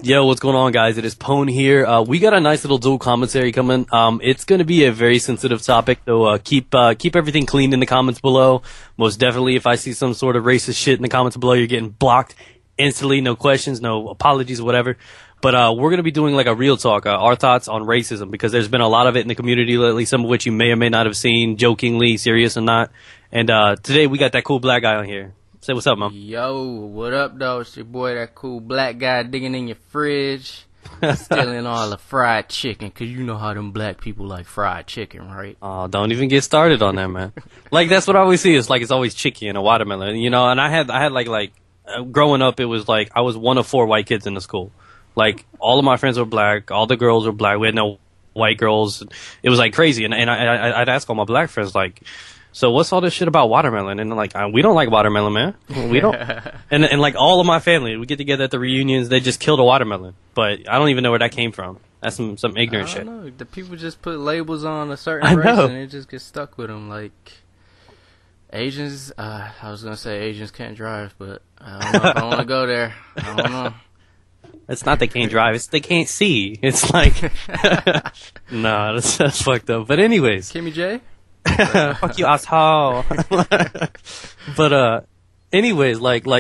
Yo, what's going on, guys? It is Pone here. We got a nice little dual commentary coming. It's going to be a very sensitive topic, so keep everything clean in the comments below. Most definitely, if I see some sort of racist shit in the comments below, you're getting blocked instantly. No questions, no apologies, whatever. But we're going to be doing like a real talk, our thoughts on racism, because there's been a lot of it in the community lately, some of which you may or may not have seen, jokingly, serious or not. And today we got that cool black guy on here. Say what's up, man. Yo, what up, though? It's your boy, that cool black guy, digging in your fridge, stealing all the fried chicken, because you know how them black people like fried chicken, right? Oh, don't even get started on that, man. Like, that's what I always see. It's like it's always chicken and a watermelon, you know. And I had growing up, it was like I was one of 4 white kids in the school. Like, all of my friends were black, all the girls were black. We had no white girls. It was like crazy. And I'd ask all my black friends, like, so what's all this shit about watermelon? And like, we don't like watermelon, man. We don't. and like all of my family, we get together at the reunions. They just killed a watermelon, but I don't even know where that came from. That's some ignorant shit. I don't know. The people just put labels on a certain race and it just gets stuck with them. Like Asians, I was gonna say Asians can't drive, but I don't know if I want to go there. I don't know. It's not they can't drive; it's they can't see. It's like, nah, that's fucked up. But anyways, Kimmy J. Fuck you, asshole. But anyways,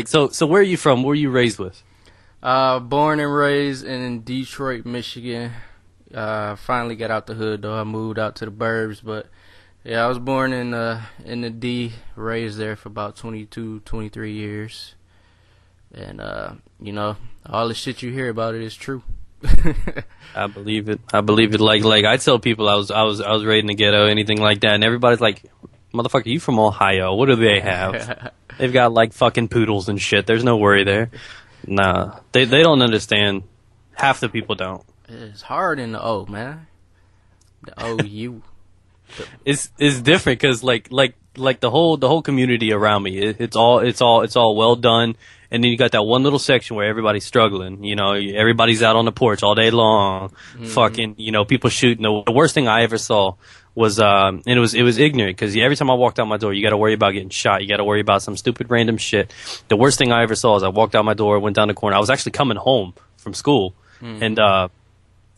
so where are you from? Where were you raised with? Born and raised in Detroit, Michigan. Finally got out the hood though. I moved out to the burbs, but yeah, I was born in the D, raised there for about 22, 23 years. And you know, all the shit you hear about it is true. I believe it. Like I tell people I was raised in the ghetto, anything like that, and everybody's like, "Motherfucker, you from Ohio? What do they have? They've got like fucking poodles and shit. There's no worry there." Nah, they don't understand. Half the people don't. It's hard in the O, man. The OU. It's different because like the whole community around me, it's all well done. And then you got that one little section where everybody's struggling. You know, everybody's out on the porch all day long, fucking, you know, people shooting. The worst thing I ever saw was, and it was ignorant, because every time I walked out my door, you got to worry about getting shot. You got to worry about some stupid random shit. The worst thing I ever saw is I walked out my door, went down the corner. I was actually coming home from school, and I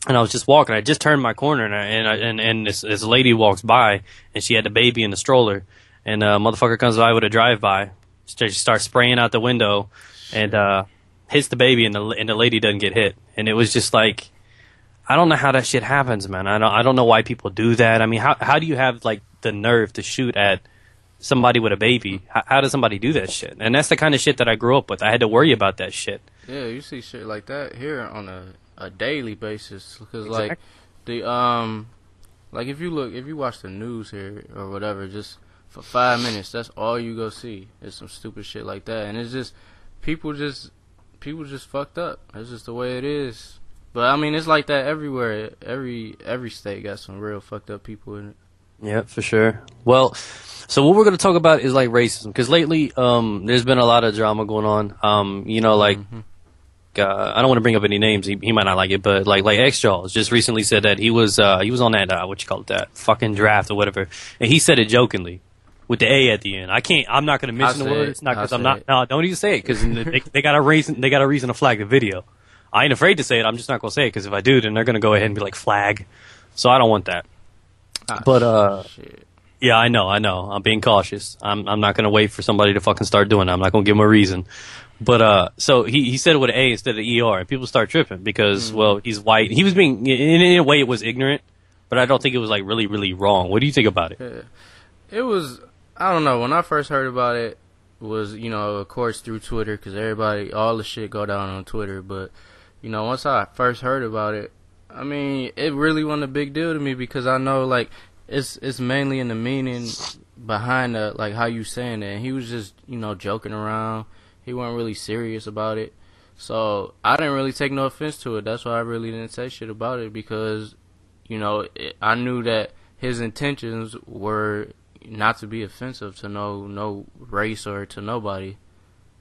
was just walking. I just turned my corner, and this lady walks by, and she had the baby in the stroller, and motherfucker comes by with a drive-by. She starts spraying out the window and hits the baby, and the lady doesn't get hit. And it was just like, I don't know how that shit happens, man. I don't know why people do that. I mean, how do you have like the nerve to shoot at somebody with a baby? How does somebody do that shit? And that's the kind of shit that I grew up with. I had to worry about that shit. Yeah, you see shit like that here on a daily basis, because Exactly. like the like if you watch the news here or whatever, just for 5 minutes, that's all you go see. It's some stupid shit like that, and it's just people just fucked up. That's just the way it is. But I mean, it's like that everywhere. Every state got some real fucked up people in it. Yeah, for sure. Well, so what we're going to talk about is like racism, because lately there's been a lot of drama going on. You know, like I don't want to bring up any names. He might not like it, but like X Jaws just recently said that he was on that what you call it, that fucking draft or whatever, and he said it jokingly with the A at the end. I'm not going to mention the word. It's not because I'm not. No, don't even say it, because they got a reason. They got a reason to flag the video. I ain't afraid to say it. I'm just not going to say it, because if I do, then they're going to go ahead and be like, flag. So I don't want that. Shit. Yeah, I know. I'm being cautious. I'm not going to wait for somebody to fucking start doing that. I'm not going to give them a reason. But so he said it with an A instead of ER, and people start tripping because well, he's white. He was being, in a way, it was ignorant, but I don't think it was like really, really wrong. What do you think about it? Yeah. It was, I don't know, when I first heard about it, was, you know, of course through Twitter, because all the shit go down on Twitter. But you know, once I first heard about it, I mean, it really wasn't a big deal to me, because I know like it's mainly in the meaning behind the, like how you saying it. And he was just, you know, joking around. He wasn't really serious about it, so I didn't really take no offense to it. That's why I really didn't say shit about it, because, you know, I knew that his intentions were not to be offensive to no race or to nobody.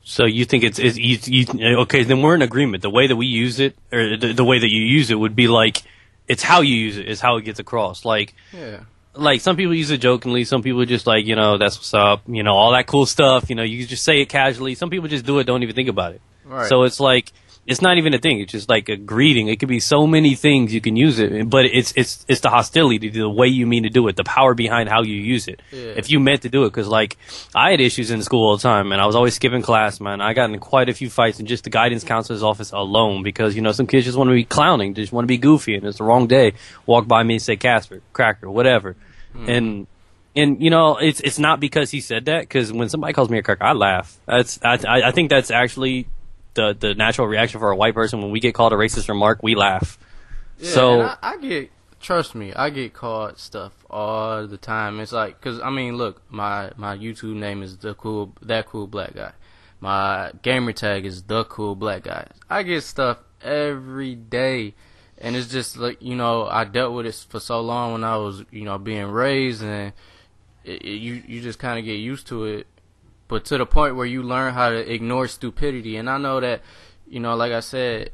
So you think it's okay? Then we're in agreement. The way that we use it, or the way that you use it, would be like, it's how you use it is how it gets across. Like, yeah. Like, some people use it jokingly, some people just like, you know, that's what's up, you know, all that cool stuff, you know, you just say it casually. Some people just do it, don't even think about it. Right. So it's like, It's not even a thing. It's just like a greeting. It could be so many things you can use it, but it's the hostility, the way you mean to do it, the power behind how you use it. Yeah. If you meant to do it, because like I had issues in school all the time, and I was always skipping class, man. I got in quite a few fights in just the guidance counselor's office alone because some kids just want to be clowning, just want to be goofy, and it's the wrong day. Walk by me and say Casper, cracker, whatever, and it's not because he said that. Because when somebody calls me a cracker, I laugh. I think that's actually the natural reaction for a white person. When we get called a racist remark, we laugh. Yeah, so trust me, I get called stuff all the time. It's like, cause I mean, look, my YouTube name is ThatCoolBlackGuy. My gamer tag is ThatCoolBlackGuy. I get stuff every day, and it's just like, I dealt with it for so long when I was being raised, and you just kind of get used to it. But to the point where you learn how to ignore stupidity. And I know that, like I said,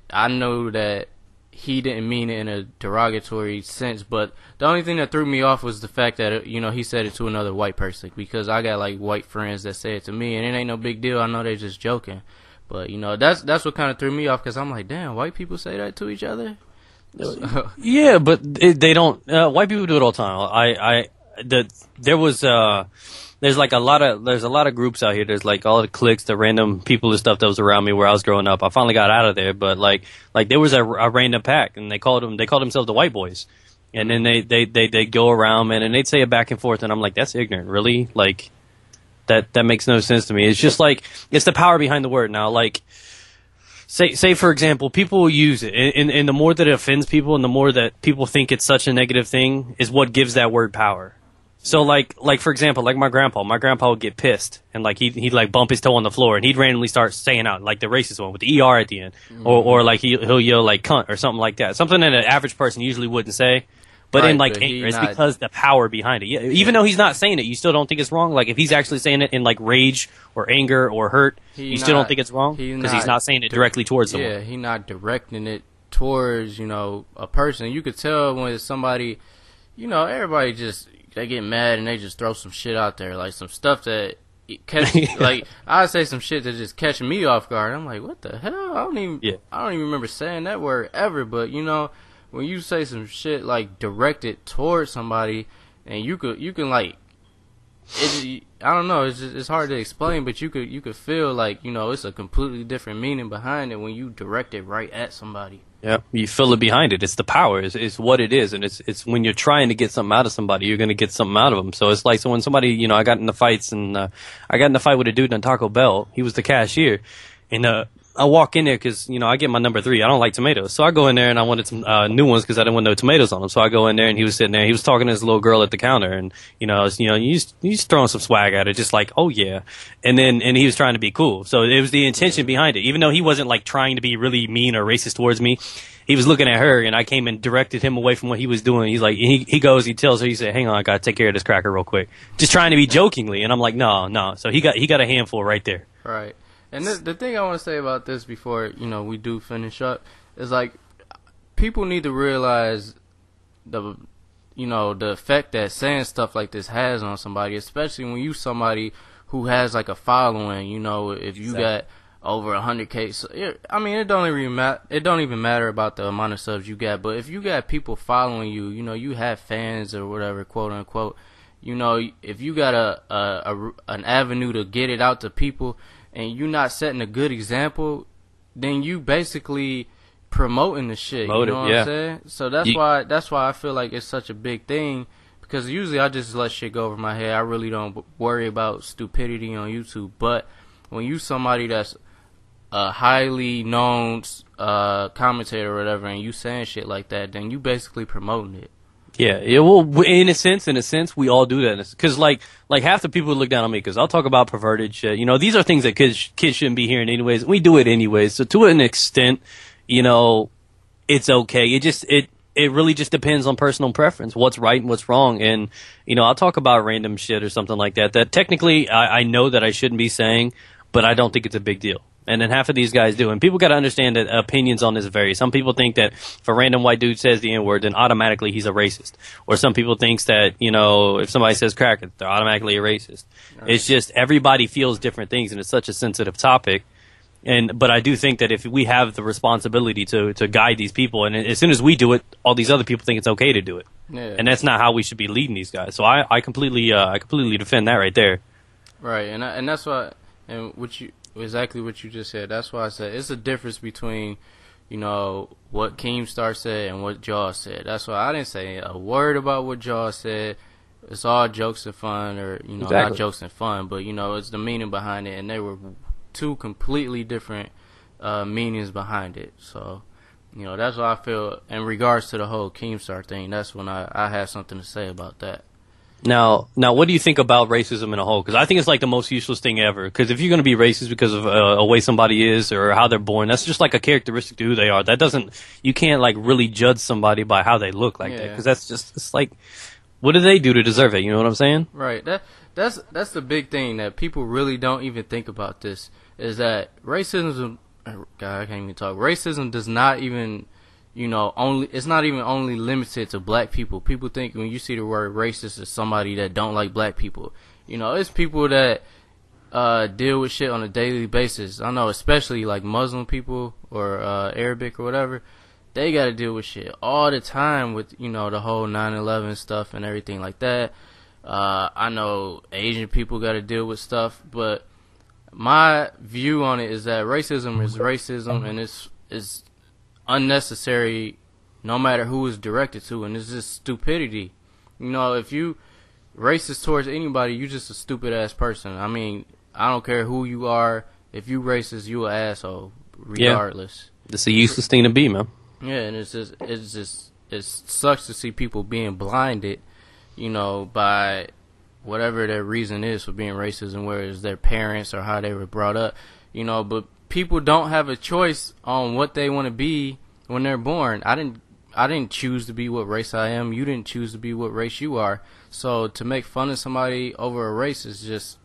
I know that he didn't mean it in a derogatory sense. But the only thing that threw me off was the fact that, he said it to another white person. Because I got, like, white friends that say it to me. And it ain't no big deal. I know they're just joking. But, that's what kind of threw me off. Because I'm like, damn, white people say that to each other? Yeah, but they don't. White people do it all the time. There's a lot of groups out here. There's like all the cliques, the random people and stuff that was around me where I was growing up. I finally got out of there, but like there was a random pack, and they called themselves the white boys, and then they go around, man, and they'd say it back and forth, and I'm like, that's ignorant, really? Like that makes no sense to me. It's just like, it's the power behind the word. Now, like say for example, people will use it, and the more that it offends people, and the more that people think it's such a negative thing, is what gives that word power. So like for example, like my grandpa would get pissed, and like he'd like bump his toe on the floor, and he'd randomly start saying out like the racist one with the ER at the end, or like he'll yell like cunt or something like that, something that an average person usually wouldn't say, but in like anger, it's because the power behind it. Yeah, even though he's not saying it, you still don't think it's wrong. Like if he's actually saying it in like rage or anger or hurt, you still don't think it's wrong because he's not saying it directly towards someone. Yeah, he's not directing it towards a person. You could tell when it's somebody, everybody just. They get mad and they just throw some shit out there, like some stuff that like I say some shit that just catching me off guard. I'm like, what the hell? I don't even remember saying that word ever. But when you say some shit like directed towards somebody, and you can like, I don't know, it's hard to explain, but you could feel like it's a completely different meaning behind it when you direct it right at somebody. Yeah, you feel it behind it. It's the power. It's what it is, and it's when you're trying to get something out of somebody, you're going to get something out of them. So it's like, so when somebody, I got in the fights, and I got in the fight with a dude in Taco Bell. He was the cashier, and I walk in there because I get my number 3. I don't like tomatoes, so I go in there and I wanted some new ones because I didn't want no tomatoes on them. So I go in there and he was sitting there. He was talking to this little girl at the counter, and you just throwing some swag at her, just like, oh yeah, and he was trying to be cool. So it was the intention behind it, even though he wasn't like trying to be really mean or racist towards me. He was looking at her, and I came and directed him away from what he was doing. He's like, he tells her, he said, hang on, I gotta take care of this cracker real quick, just trying to be jokingly, and I'm like, no. So he got a handful right there. Right. And the thing I want to say about this before, we do finish up, is like, people need to realize the effect that saying stuff like this has on somebody, especially when you somebody who has like a following. If you got over 100K, so I mean, it don't even matter about the amount of subs you got, but if you got people following you, you have fans or whatever, quote unquote, if you got an avenue to get it out to people, and you're not setting a good example, then you basically promoting the shit. You know what I'm saying? So that's why I feel like it's such a big thing, because usually I just let shit go over my head. I really don't worry about stupidity on YouTube. But when you somebody that's a highly known commentator or whatever, and you saying shit like that, then you basically promoting it. Yeah, well, in a sense, we all do that. Because, like half the people look down on me because I'll talk about perverted shit. These are things that kids shouldn't be hearing anyways. We do it anyways. So to an extent, it's okay. It really just depends on personal preference, what's right and what's wrong. And, I'll talk about random shit or something like that technically I know that I shouldn't be saying, but I don't think it's a big deal. And then half of these guys do. And people got to understand that opinions on this vary. Some people think that if a random white dude says the N-word, then automatically he's a racist. Or some people think that, if somebody says cracker, they're automatically a racist. Right. It's just everybody feels different things, and it's such a sensitive topic But I do think that if we have the responsibility to guide these people, and as soon as we do it, all these other people think it's okay to do it. Yeah. And that's not how we should be leading these guys. So I completely defend that right there. Right, and that's why, and exactly what you just said. That's why I said it's a difference between, you know, what Keemstar said and what Jaws said. That's why I didn't say a word about what Jaws said. It's all jokes and fun, or, you know, Exactly. not jokes and fun, but, you know, it's the meaning behind it, and they were two completely different meanings behind it. So, you know, that's what I feel in regards to the whole Keemstar thing. That's when I had something to say about that. Now, what do you think about racism in a whole? Because I think it's like the most useless thing ever. Because if you're going to be racist because of a way somebody is or how they're born, that's just like a characteristic to who they are. That doesn't, you can't like really judge somebody by how they look like that. Because that's just, it's like, what do they do to deserve it? You know what I'm saying? Right. That's the big thing that people really don't even think about. This is that racism. God, I can't even talk. Racism does not even, you know, it's not even only limited to black people. People think when you see the word racist, it's somebody that don't like black people. You know, it's people that deal with shit on a daily basis. I know, especially like Muslim people or Arabic or whatever. They got to deal with shit all the time with, you know, the whole 9/11 stuff and everything like that. I know Asian people got to deal with stuff, but my view on it is that racism is racism, and it's unnecessary no matter who it's directed to, and it's just stupidity. You know, if you racist towards anybody, you just a stupid ass person. I mean, I don't care who you are. If you racist, you an asshole regardless. Yeah. It's a useless thing to be, man. Yeah, and it sucks to see people being blinded, you know, by whatever their reason is for being racist, and whether it's their parents or how they were brought up, you know. But people don't have a choice on what they want to be when they're born. I didn't choose to be what race I am. You didn't choose to be what race you are. So to make fun of somebody over a race is just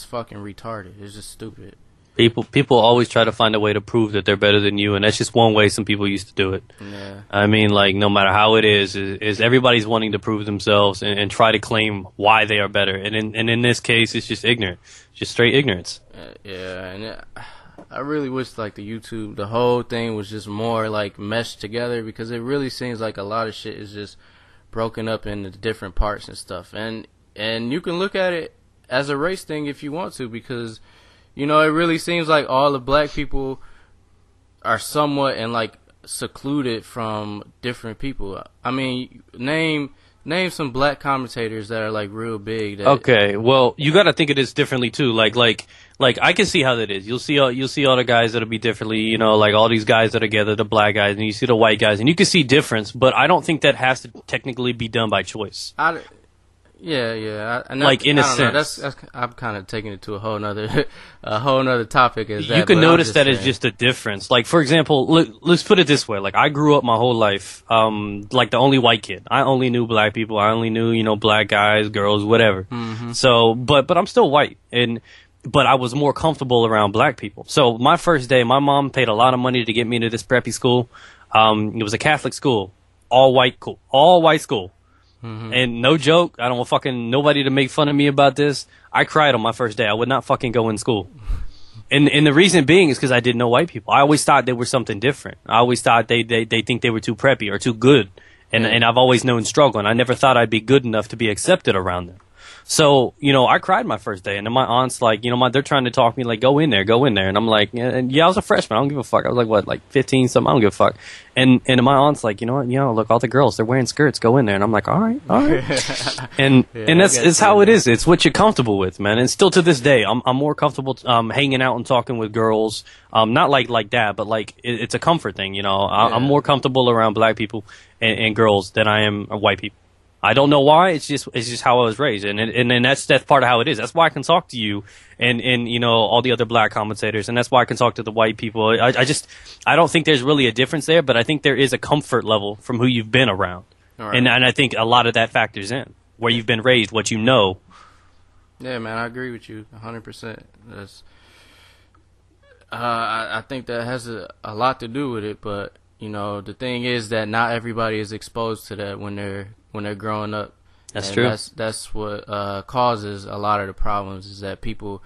fucking retarded. It's just stupid. People always try to find a way to prove that they're better than you, and that's just one way some people used to do it. Yeah. I mean, like, no matter how it is everybody's wanting to prove themselves and try to claim why they are better. And in this case, it's just ignorant. Just straight ignorance. I really wish, like, the whole thing was just more, like, meshed together, because it really seems like a lot of shit is just broken up into different parts and stuff. And you can look at it as a race thing if you want to, because, you know, it really seems like all the black people are somewhat and like secluded from different people. I mean, name some black commentators that are like real big. Okay, well, you got to think of this differently too. Like I can see how that is. You'll see all the guys that'll be differently. You know, like all these guys that are together, the black guys, and you see the white guys, and you can see difference. But I don't think that has to technically be done by choice. Yeah. Like, in a sense. That's I'm kind of taking it to a whole nother topic. You can notice that it's just a difference. Like, for example, let's put it this way. Like, I grew up my whole life, like the only white kid. I only knew black people. I only knew, you know, black guys, girls, whatever. Mm-hmm. So, but I'm still white, but I was more comfortable around black people. So my first day, my mom paid a lot of money to get me into this preppy school. It was a Catholic school, all white school. Mm-hmm. And no joke, I don't want fucking nobody to make fun of me about this. I cried on my first day. I would not fucking go in school. And the reason being is because I didn't know white people. I always thought they were something different. I always thought they think they were too preppy or too good. And I've always known struggle, and I never thought I'd be good enough to be accepted around them. So, you know, I cried my first day, and then my aunt's like, you know, they're trying to talk me like, go in there. And I'm like, yeah, I was a freshman. I don't give a fuck. I was like, what, like 15 something? I don't give a fuck. And my aunt's like, you know what, look, all the girls, they're wearing skirts. Go in there. And I'm like, all right. and that's how it is. It's what you're comfortable with, man. And still to this day, I'm more comfortable hanging out and talking with girls. Not like that, but like it's a comfort thing, you know. I'm more comfortable around black people and girls than I am white people. I don't know why. It's just how I was raised, and that's part of how it is. That's why I can talk to you and you know, all the other black commentators, and that's why I can talk to the white people. I don't think there's really a difference there, but I think there is a comfort level from who you've been around, right. and I think a lot of that factors in where you've been raised, what you know. Yeah, man, I agree with you 100%. That's I think that has a lot to do with it, but you know, the thing is that not everybody is exposed to that when they're growing up. That's true. That's what causes a lot of the problems, is that people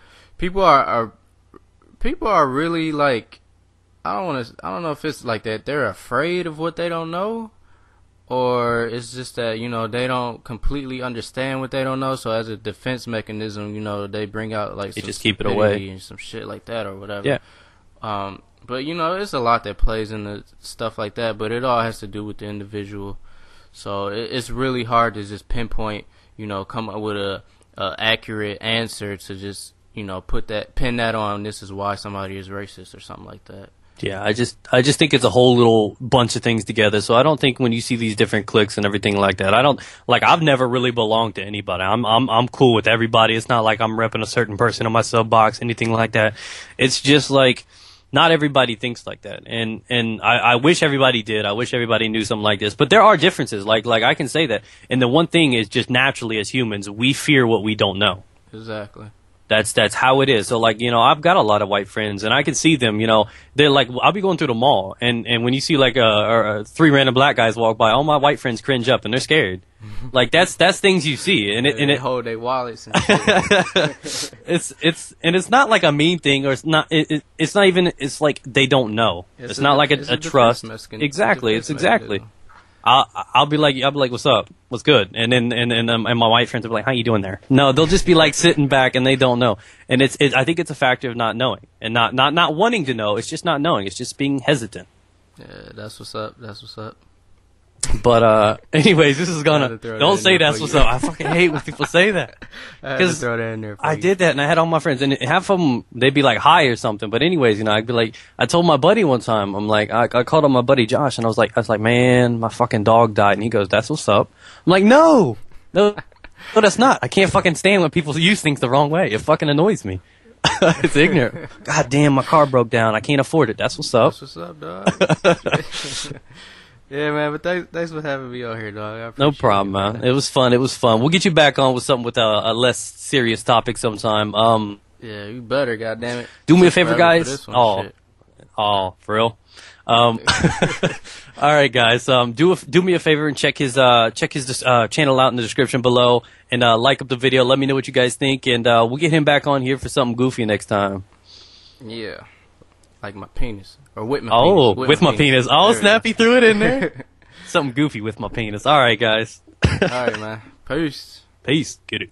are people are really like, I don't know if it's like that they're afraid of what they don't know, or it's just that, you know, they don't completely understand what they don't know, so as a defense mechanism, you know, they bring out like some just keep it away and some shit like that or whatever. Yeah. But you know, it's a lot that plays into stuff like that, but it all has to do with the individual. So it's really hard to just pinpoint, you know, come up with a accurate answer to just, you know, pin that on, this is why somebody is racist or something like that. Yeah, I just think it's a whole little bunch of things together. So I don't think when you see these different cliques and everything like that, I've never really belonged to anybody. I'm cool with everybody. It's not like I'm repping a certain person in my sub box, anything like that. It's just like, not everybody thinks like that. And I wish everybody did. I wish everybody knew something like this. But there are differences. Like I can say that. And the one thing is just naturally as humans, we fear what we don't know. Exactly. That's how it is. So like, you know, I've got a lot of white friends and I can see them, you know, they're like, I'll be going through the mall and when you see like three random black guys walk by, all my white friends cringe up and they're scared. Like that's things you see and it hold their wallets and shit. it's not like a mean thing or it's not even, it's like they don't know. It's not like a trust. Exactly. It's exactly. I'll be like, what's up? What's good? And then, and my white friends will be like, how you doing there? No, they'll just be like sitting back and they don't know. And I think it's a factor of not knowing and not wanting to know. It's just not knowing. It's just being hesitant. Yeah, that's what's up. That's what's up. But, anyways, this is don't say that's what's up. I fucking hate when people say that. Because throw that in there I did that and I had all my friends and half of them, they'd be like hi or something. But anyways, you know, I'd be like, I told my buddy one time, I'm like, I called up my buddy Josh and I was like, man, my fucking dog died. And he goes, that's what's up. I'm like, no, that's not. I can't fucking stand when people use things the wrong way. It fucking annoys me. It's ignorant. God damn, my car broke down. I can't afford it. That's what's up. That's what's up, dog. Yeah, man, but thanks for having me on here, dog. No problem, man. It was fun. We'll get you back on with something with a less serious topic sometime. Yeah, you better, goddammit. Do me a favor, guys. For real. All right, guys. Do me a favor and check his channel out in the description below and like up the video. Let me know what you guys think, and we'll get him back on here for something goofy next time. Yeah. Like my penis. Or with my penis. Oh, with my penis. Oh, snap, he threw it in there. Something goofy with my penis. All right, guys. All right, man. Peace. Peace. Get it.